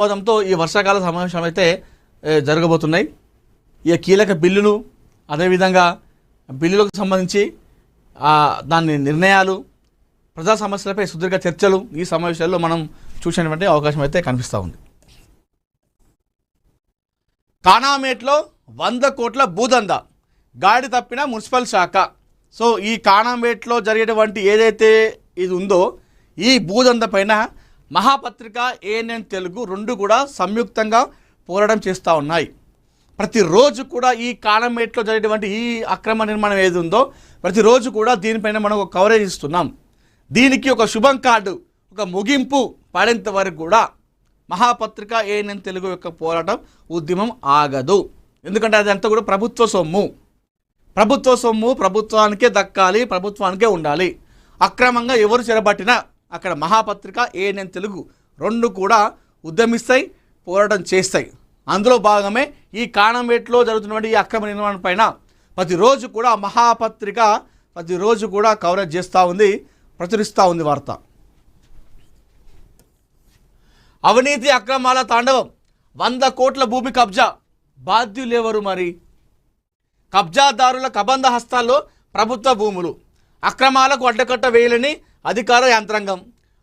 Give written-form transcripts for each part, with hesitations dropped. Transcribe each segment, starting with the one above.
ఆమోదంతో ఈ వర్షాకాల సమావేశం అయితే జరగబోతున్నాయి. ఈ కీలక బిల్లులు అదేవిధంగా బిల్లులకు సంబంధించి దాని నిర్ణయాలు ప్రజా సమస్యలపై సుదీర్ఘ చర్చలు ఈ సమావేశాల్లో మనం చూసేటువంటి అవకాశం అయితే కనిపిస్తూ ఉంది. కానామేట్లో 100 కోట్ల భూదందా గాడి తప్పిన మున్సిపల్ శాఖ. సో ఈ కానామేట్లో జరిగేటువంటి ఏదైతే ఇది ఉందో ఈ భూదంద పైన మహాపత్రిక ఏఎన్ఎన్ తెలుగు రెండు కూడా సంయుక్తంగా పోరాటం చేస్తూ ఉన్నాయి. ప్రతిరోజు కూడా ఈ కానామేట్లో జరిగేటువంటి ఈ అక్రమ నిర్మాణం ఏది ఉందో ప్రతిరోజు కూడా దీనిపైన మనం ఒక కవరేజ్ ఇస్తున్నాం. దీనికి ఒక శుభం కార్డు, ఒక ముగింపు పడేంత వరకు కూడా మహాపత్రిక ఏఎన్ఎన్ తెలుగు యొక్క పోరాటం ఉద్యమం ఆగదు. ఎందుకంటే అదంతా కూడా ప్రభుత్వ సొమ్ము ప్రభుత్వానికే దక్కాలి, ప్రభుత్వానికే ఉండాలి. అక్రమంగా ఎవరు చెరబట్టినా అక్కడ మహాపత్రిక ఏఎన్ఎన్ తెలుగు రెండు కూడా ఉద్యమిస్తాయి, పోరాటం చేస్తాయి. అందులో భాగమే ఈ కానామేట్లో జరుగుతున్నటువంటి ఈ అక్రమ నిర్మాణం పైన ప్రతిరోజు కూడా మహాపత్రిక ప్రతిరోజు కూడా కవరేజ్ చేస్తూ ఉంది, ప్రచురిస్తూ ఉంది వార్త. అవినీతి అక్రమాల తాండవం, 100 కోట్ల భూమి కబ్జా, బాధ్యులెవరు? మరి కబ్జాదారుల కబంధ హస్తాల్లో ప్రభుత్వ భూములు, అక్రమాలకు అడ్డకట్ట వేయలేని అధికార యంత్రాంగం,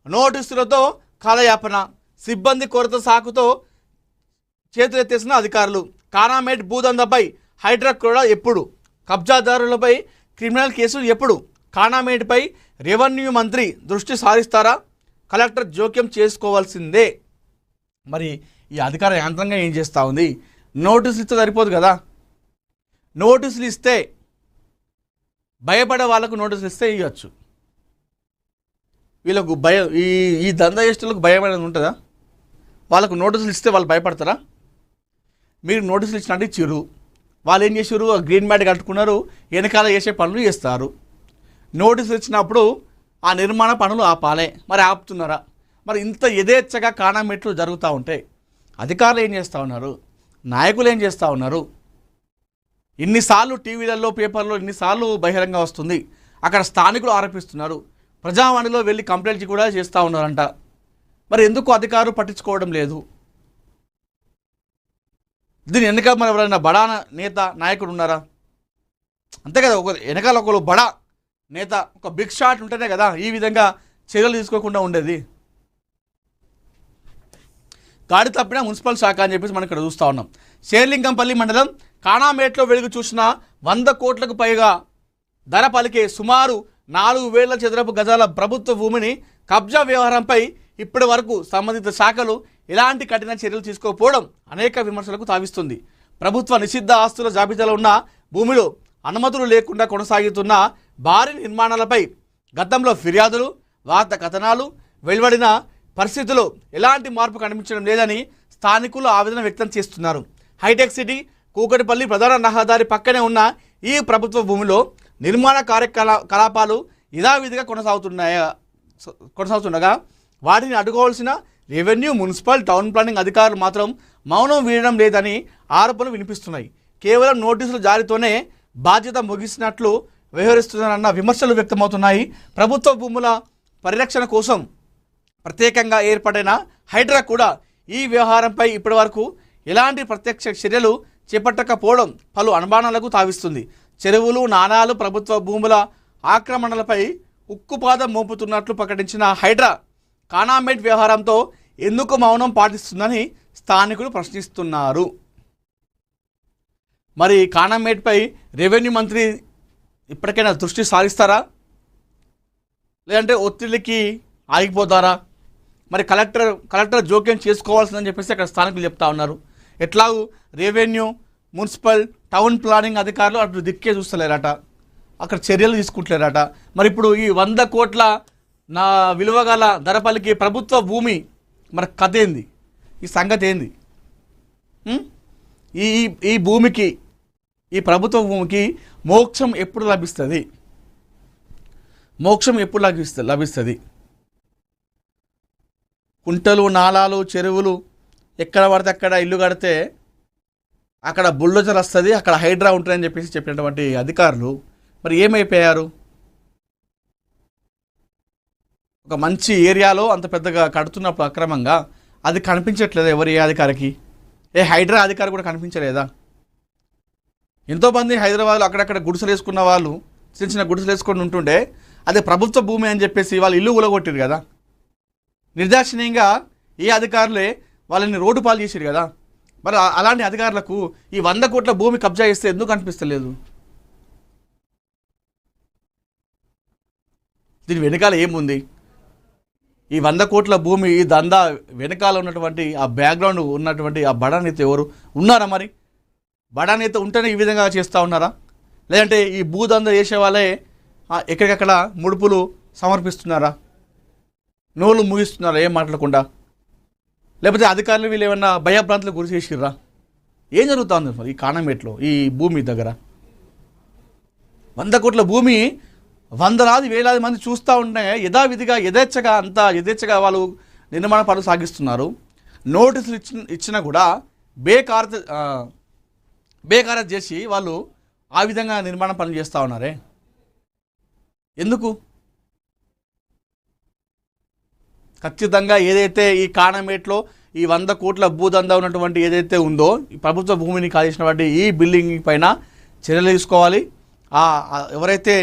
నోటీసులతో కాలయాపన, సిబ్బంది కొరత సాకుతో చేతులెత్తేసిన అధికారులు. కానామేట్ భూదందాపై హైడ్రా కూడా ఎప్పుడు? కబ్జాదారులపై క్రిమినల్ కేసులు ఎప్పుడు? కానామేట్పై రెవెన్యూ మంత్రి దృష్టి సారిస్తారా? కలెక్టర్ జోక్యం చేసుకోవాల్సిందే. మరి ఈ అధికార యంత్రాంగం ఏం చేస్తూ ఉంది? నోటీసులు ఇస్తే సరిపోదు కదా. నోటీసులు ఇస్తే భయపడే వాళ్ళకు నోటీసులు ఇస్తే ఇవ్వచ్చు. వీళ్ళకు భయం, ఈ దందాయిస్టులకు భయం అనేది ఉంటుందా? వాళ్ళకు నోటీసులు ఇస్తే వాళ్ళు భయపడతారా? మీరు నోటీసులు ఇచ్చినట్టు ఇచ్చిర్రు, వాళ్ళు ఏం చేసారు? గ్రీన్ మ్యాట్ కట్టుకున్నారు, వెనకాల చేసే పనులు చేస్తారు. నోటీసులు ఇచ్చినప్పుడు ఆ నిర్మాణ పనులు ఆపాలే, మరి ఆపుతున్నారా? మరి ఇంత యథేచ్ఛగా కానామేట్లు జరుగుతూ ఉంటే అధికారులు ఏం చేస్తూ ఉన్నారు? నాయకులు ఏం చేస్తూ ఉన్నారు? ఇన్నిసార్లు టీవీలలో పేపర్లో ఇన్నిసార్లు బహిరంగ వస్తుంది. అక్కడ స్థానికులు ఆరోపిస్తున్నారు, ప్రజావాణిలో వెళ్ళి కంప్లైంట్ కూడా చేస్తూ ఉన్నారంట. మరి ఎందుకు అధికారులు పట్టించుకోవడం లేదు? దీని వెనక మరి ఎవరైనా బడా నేత నాయకుడు ఉన్నారా? అంతే కదా, ఒక వెనకాల ఒకరు బడా నేత, ఒక బిగ్ షాట్ ఉంటేనే కదా ఈ విధంగా చర్యలు తీసుకోకుండా ఉండేది. గాడి తప్పిన మున్సిపల్ శాఖ అని చెప్పేసి మనం ఇక్కడ చూస్తూ ఉన్నాం. శేర్లింగంపల్లి మండలం కానామేట్లో వెలుగు చూసిన 100 కోట్లకు పైగా ధర పలికే సుమారు 4,000 చదరపు గజాల ప్రభుత్వ భూమిని కబ్జా వ్యవహారంపై ఇప్పటి వరకు సంబంధిత శాఖలు ఎలాంటి కఠిన చర్యలు తీసుకోకపోవడం అనేక విమర్శలకు తావిస్తుంది. ప్రభుత్వ నిషిద్ధ ఆస్తుల జాబితాలో ఉన్న భూమిలో అనుమతులు లేకుండా కొనసాగుతున్న భారీ నిర్మాణాలపై గతంలో ఫిర్యాదులు, వార్తా కథనాలు వెలువడిన పరిస్థితుల్లో ఎలాంటి మార్పు కనిపించడం లేదని స్థానికులు ఆవేదన వ్యక్తం చేస్తున్నారు. హైటెక్ సిటీ కూకటిపల్లి ప్రధాన రహదారి పక్కనే ఉన్న ఈ ప్రభుత్వ భూమిలో నిర్మాణ కార్యకలాపాలు యథావిధిగా కొనసాగుతుండగా వాటిని అడ్డుకోవాల్సిన రెవెన్యూ, మున్సిపల్, టౌన్ ప్లానింగ్ అధికారులు మాత్రం మౌనం వీడడం లేదని ఆరోపణలు వినిపిస్తున్నాయి. కేవలం నోటీసుల జారీతోనే బాధ్యత ముగిసినట్లు వ్యవహరిస్తున్నారన్న విమర్శలు వ్యక్తమవుతున్నాయి. ప్రభుత్వ భూముల పరిరక్షణ కోసం ప్రత్యేకంగా ఏర్పడిన హైడ్రా కూడా ఈ వ్యవహారంపై ఇప్పటివరకు ఎలాంటి ప్రత్యక్ష చర్యలు చేపట్టకపోవడం పలు అనుమానాలకు తావిస్తుంది. చెరువులు, నాణాలు, ప్రభుత్వ భూముల ఆక్రమణలపై ఉక్కుపాదం మోపుతున్నట్లు ప్రకటించిన హైడ్రా కానామేట్ వ్యవహారంతో ఎందుకు మౌనం పాటిస్తుందని స్థానికులు ప్రశ్నిస్తున్నారు. మరి కానామేట్పై రెవెన్యూ మంత్రి ఇప్పటికైనా దృష్టి సారిస్తారా, లేదంటే ఒత్తిడికి ఆగిపోతారా? మరి కలెక్టర్ జోక్యం చేసుకోవాల్సిందని చెప్పేసి అక్కడ స్థానికులు చెప్తా ఉన్నారు. ఎట్లాగూ రెవెన్యూ, మున్సిపల్, టౌన్ ప్లానింగ్ అధికారులు అటు దిక్కే చూస్తలేరట, అక్కడ చర్యలు తీసుకుంటలేరట. మరి ఇప్పుడు ఈ 100 కోట్ల నా విలువ గల ధరపలికి ప్రభుత్వ భూమి మరి కథ ఏంది? ఈ సంగతి ఏంది? ఈ భూమికి, ఈ ప్రభుత్వ భూమికి మోక్షం ఎప్పుడు లభిస్తుంది? మోక్షం ఎప్పుడు లభిస్తుంది? కుంటలు, నాలాలు, చెరువులు ఎక్కడ పడితే అక్కడ ఇల్లు కడితే అక్కడ బుల్డోజర్ వస్తుంది, అక్కడ హైడ్రా ఉంటుందని చెప్పేసి చెప్పినటువంటి అధికారులు మరి ఏమైపోయారు? ఒక మంచి ఏరియాలో అంత పెద్దగా కడుతున్నప్పుడు అక్రమంగా అది కనిపించట్లేదు ఏ అధికారికి? హైడ్రా అధికారి కూడా కనిపించలేదా? ఎంతోమంది హైదరాబాద్లో అక్కడక్కడ గుడిసెలు వేసుకున్న వాళ్ళు చిన్న చిన్న గుడిసెలు వేసుకొని ఉంటుండే అదే ప్రభుత్వ భూమి అని చెప్పేసి వాళ్ళు ఇల్లు కూలగొట్టారు కదా. నిర్దాక్షిణ్యంగా ఏ అధికారులే వాళ్ళని రోడ్డు పాలు చేశారు కదా. మరి అలాంటి అధికారులకు ఈ 100 కోట్ల భూమి కబ్జా చేస్తే ఎందుకు అనిపిస్తలేదు? దీని వెనకాల ఏముంది? ఈ 100 కోట్ల భూమి ఈ దందా వెనకాల ఉన్నటువంటి ఆ బ్యాక్గ్రౌండ్ ఉన్నటువంటి ఆ బడా నేత ఎవరు ఉన్నారా? మరి బడా నేత ఉంటేనే ఈ విధంగా చేస్తూ ఉన్నారా? లేదంటే ఈ భూదందా చేసే వాళ్ళే ఎక్కడికక్కడ ముడుపులు సమర్పిస్తున్నారా? నోళ్ళు ముగిస్తున్నారా ఏం మాట్లాడకుండా? లేకపోతే అధికారులు వీళ్ళు ఏమన్నా భయభ్రాంతులకు గురి చేసిర్రా? ఏం జరుగుతూ ఉంది మరి ఈ కానమేట్లో ఈ భూమి దగ్గర? 100 కోట్ల భూమి వందలాది వేలాది మంది చూస్తూ ఉంటే యథావిధిగా యథేచ్ఛగా వాళ్ళు నిర్మాణ పనులు సాగిస్తున్నారు. నోటీసులు ఇచ్చినా కూడా బేఖారత్ చేసి వాళ్ళు ఆ విధంగా నిర్మాణ పనులు చేస్తూ ఉన్నారే ఎందుకు? ఖచ్చితంగా ఏదైతే ఈ కానమేట్లో ఈ 100 కోట్ల భూదందా ఉన్నటువంటి ఏదైతే ఉందో ఈ ప్రభుత్వ భూమిని కాల్చేసినటువంటి ఈ బిల్డింగ్ పైన చర్యలు తీసుకోవాలి. ఎవరైతే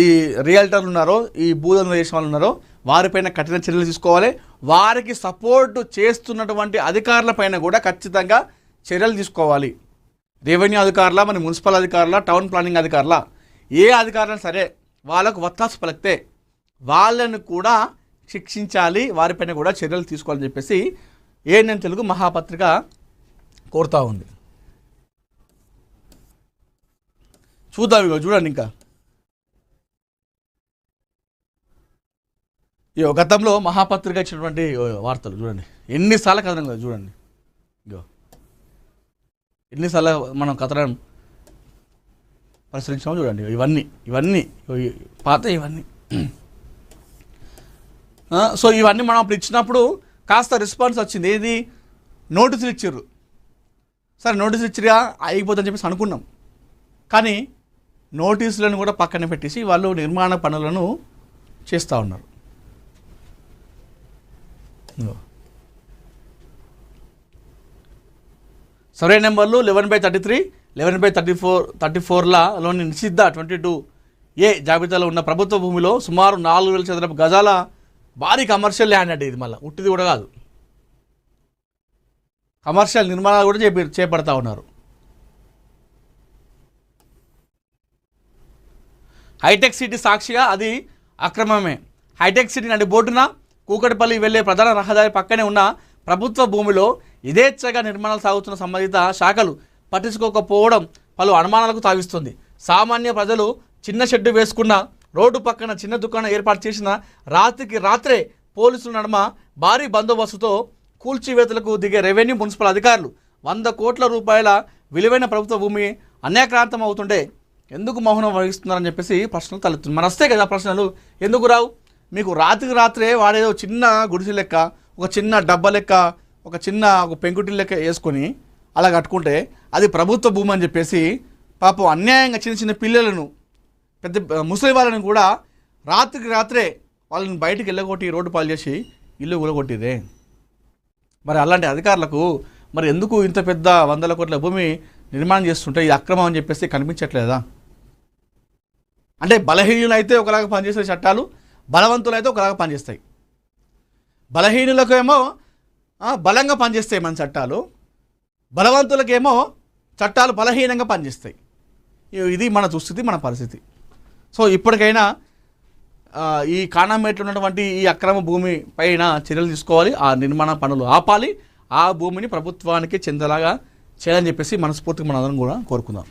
ఈ రియల్టర్లు ఉన్నారో ఈ భూదందా చేసిన వాళ్ళు ఉన్నారో వారిపైన కఠిన చర్యలు తీసుకోవాలి. వారికి సపోర్టు చేస్తున్నటువంటి అధికారులపైన కూడా ఖచ్చితంగా చర్యలు తీసుకోవాలి. రెవెన్యూ అధికారుల, మరి మున్సిపల్ అధికారుల, టౌన్ ప్లానింగ్ అధికారుల, ఏ అధికారులు సరే వాళ్ళకు వత్తాసు పలికితే వాళ్ళను కూడా శిక్షించాలి, వారిపైన కూడా చర్యలు తీసుకోవాలని చెప్పేసి ఏఎన్ఎన్ తెలుగు మహాపత్రిక కోరుతూ ఉంది. చూద్దాం, ఇగో చూడండి. ఇంకా గతంలో మహాపత్రిక ఇచ్చినటువంటి వార్తలు చూడండి, ఎన్నిసార్లు కథనం కదా చూడండి. ఇగో ఎన్నిసార్లు మనం కథనం పరిశీలించాము చూడండి. ఇవన్నీ పాత ఇవన్నీ. సో ఇవన్నీ మనం అప్పుడు ఇచ్చినప్పుడు కాస్త రెస్పాన్స్ వచ్చింది. ఏది? నోటీసులు ఇచ్చారు. సరే నోటీసులు ఇచ్చిగా అయిపోతుందని చెప్పేసి అనుకున్నాం. కానీ నోటీసులను కూడా పక్కన పెట్టేసి వాళ్ళు నిర్మాణ పనులను చేస్తూ ఉన్నారు. సర్వే నెంబర్లు 11/33, 11/34లోని నిషిద్ధ 22A జాబితాలో ఉన్న ప్రభుత్వ భూమిలో సుమారు 4,000 చదరపు గజాల భారీ కమర్షియల్ ల్యాండ్ అంటే ఇది మళ్ళీ ఉట్టిది కూడా కాదు, కమర్షియల్ నిర్మాణాలు కూడా చేపడతా ఉన్నారు. హైటెక్ సిటీ సాక్షిగా అది అక్రమమే. హైటెక్ సిటీ నడి బోటున కూకట్పల్లి వెళ్లే ప్రధాన రహదారి పక్కనే ఉన్న ప్రభుత్వ భూమిలో యథేచ్ఛగా నిర్మాణాలు సాగుతున్న సంబంధిత శాఖలు పట్టించుకోకపోవడం పలు అనుమానాలకు తావిస్తుంది. సామాన్య ప్రజలు చిన్న షెడ్డు వేసుకున్న రోడ్డు పక్కన చిన్న దుకాణం ఏర్పాటు చేసిన రాత్రికి రాత్రే పోలీసుల నడుమ భారీ బందోబస్తుతో కూల్చివేతలకు దిగే రెవెన్యూ మున్సిపల్ అధికారులు 100 కోట్ల రూపాయల విలువైన ప్రభుత్వ భూమి అన్యాక్రాంతం అవుతుంటే ఎందుకు మౌనం వహిస్తున్నారని చెప్పేసి ప్రశ్నలు తలెత్తుంది. మరి వస్తే కదా ప్రశ్నలు, ఎందుకు రావు? మీకు రాత్రికి రాత్రే వాడేదో చిన్న గుడిసె లెక్క, ఒక చిన్న డబ్బా లెక్క, ఒక పెంకుటి లెక్క వేసుకొని అలా కట్టుకుంటే అది ప్రభుత్వ భూమి అని చెప్పేసి పాపం అన్యాయంగా చిన్న చిన్న పిల్లలను, పెద్ద ముసలి వాళ్ళని కూడా రాత్రికి రాత్రే వాళ్ళని బయటికి వెళ్ళగొట్టి రోడ్డు పాలు చేసి ఇల్లు కూలగొట్టిదే. మరి అలాంటి అధికారులకు మరి ఎందుకు ఇంత పెద్ద 100 కోట్ల భూమి నిర్మాణం చేస్తుంటే ఇది అక్రమం అని చెప్పేసి కనిపించట్లేదా? అంటే బలహీనులు అయితే ఒకలాగా పనిచేసే చట్టాలు, బలవంతులు అయితే ఒకలాగా పనిచేస్తాయి. బలహీనులకు ఏమో బలంగా పనిచేస్తాయి మన చట్టాలు, బలవంతులకేమో చట్టాలు బలహీనంగా పనిచేస్తాయి. ఇది మన దుస్థితి, మన పరిస్థితి. సో ఇప్పటికైనా ఈ కానమేట్లో ఉన్నటువంటి ఈ అక్రమ భూమి పైన చర్యలు తీసుకోవాలి, ఆ నిర్మాణ పనులు ఆపాలి, ఆ భూమిని ప్రభుత్వానికి చెందేలాగా చేయాలని చెప్పేసి మనస్ఫూర్తిగా మనందరం కూడా కోరుకుందాం.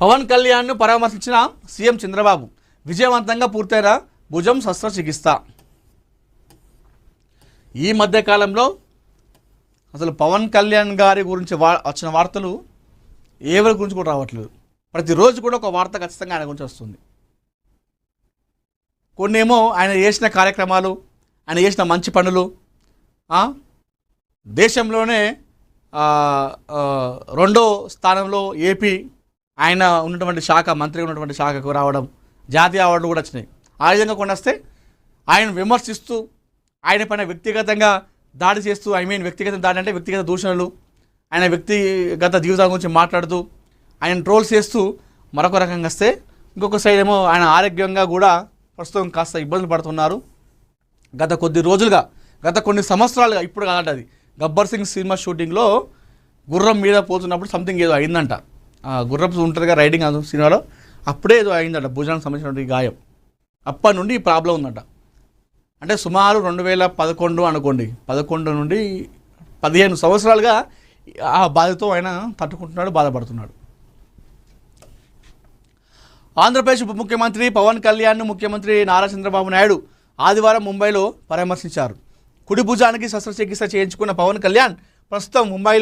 పవన్ కళ్యాణ్ను పరామర్శించిన సీఎం చంద్రబాబు, విజయవంతంగా పూర్తయిన భుజం శస్త్రచికిత్స. ఈ మధ్యకాలంలో అసలు పవన్ కళ్యాణ్ గారి గురించి వచ్చిన వార్తలు ఎవరి గురించి కూడా రావట్లేదు. ప్రతిరోజు కూడా ఒక వార్త ఖచ్చితంగా ఆయన గురించి వస్తుంది. కొన్ని ఏమో ఆయన చేసిన కార్యక్రమాలు, ఆయన చేసిన మంచి పనులు, దేశంలోనే 2వ స్థానంలో ఏపీ ఆయన ఉన్నటువంటి శాఖ, మంత్రిగా ఉన్నటువంటి శాఖకు రావడం, జాతీయ అవార్డులు కూడా వచ్చినాయి. ఆ విధంగా కొనేస్తే ఆయన విమర్శిస్తూ ఆయన పైన వ్యక్తిగతంగా దాడి చేస్తూ వ్యక్తిగత దాడి అంటే వ్యక్తిగత దూషణలు, ఆయన వ్యక్తిగత జీవితం గురించి మాట్లాడుతూ ఆయన ట్రోల్స్ చేస్తూ మరొక రకంగా వస్తే, ఇంకొక సైడ్ ఏమో ఆయన ఆరోగ్యంగా కూడా ప్రస్తుతం కాస్త ఇబ్బందులు పడుతున్నారు. గత కొన్ని సంవత్సరాలుగా, ఇప్పుడు కాదంట, అది గబ్బర్ సింగ్ సినిమా షూటింగ్లో గుర్రం మీద పోతున్నప్పుడు సంథింగ్ ఏదో అయిందంట. గుర్రం ఉంటుందిగా రైడింగ్ అది సినిమాలో, అప్పుడే ఏదో అయిందంట భుజానికి సంబంధించినటువంటి గాయం. అప్పటి నుండి ఈ ప్రాబ్లం ఉందంట. అంటే సుమారు 2011 అనుకోండి, 11 నుండి 15 సంవత్సరాలుగా ఆ బాధతో ఆయన తట్టుకుంటున్నాడు, బాధపడుతున్నాడు. ఆంధ్రప్రదేశ్ ఉప ముఖ్యమంత్రి పవన్ కళ్యాణ్ను ముఖ్యమంత్రి నారా చంద్రబాబు నాయుడు ఆదివారం ముంబైలో పరామర్శించారు. కుడి భుజానికి శస్త్రచికిత్స చేయించుకున్న పవన్ కళ్యాణ్ ప్రస్తుతం ముంబైలో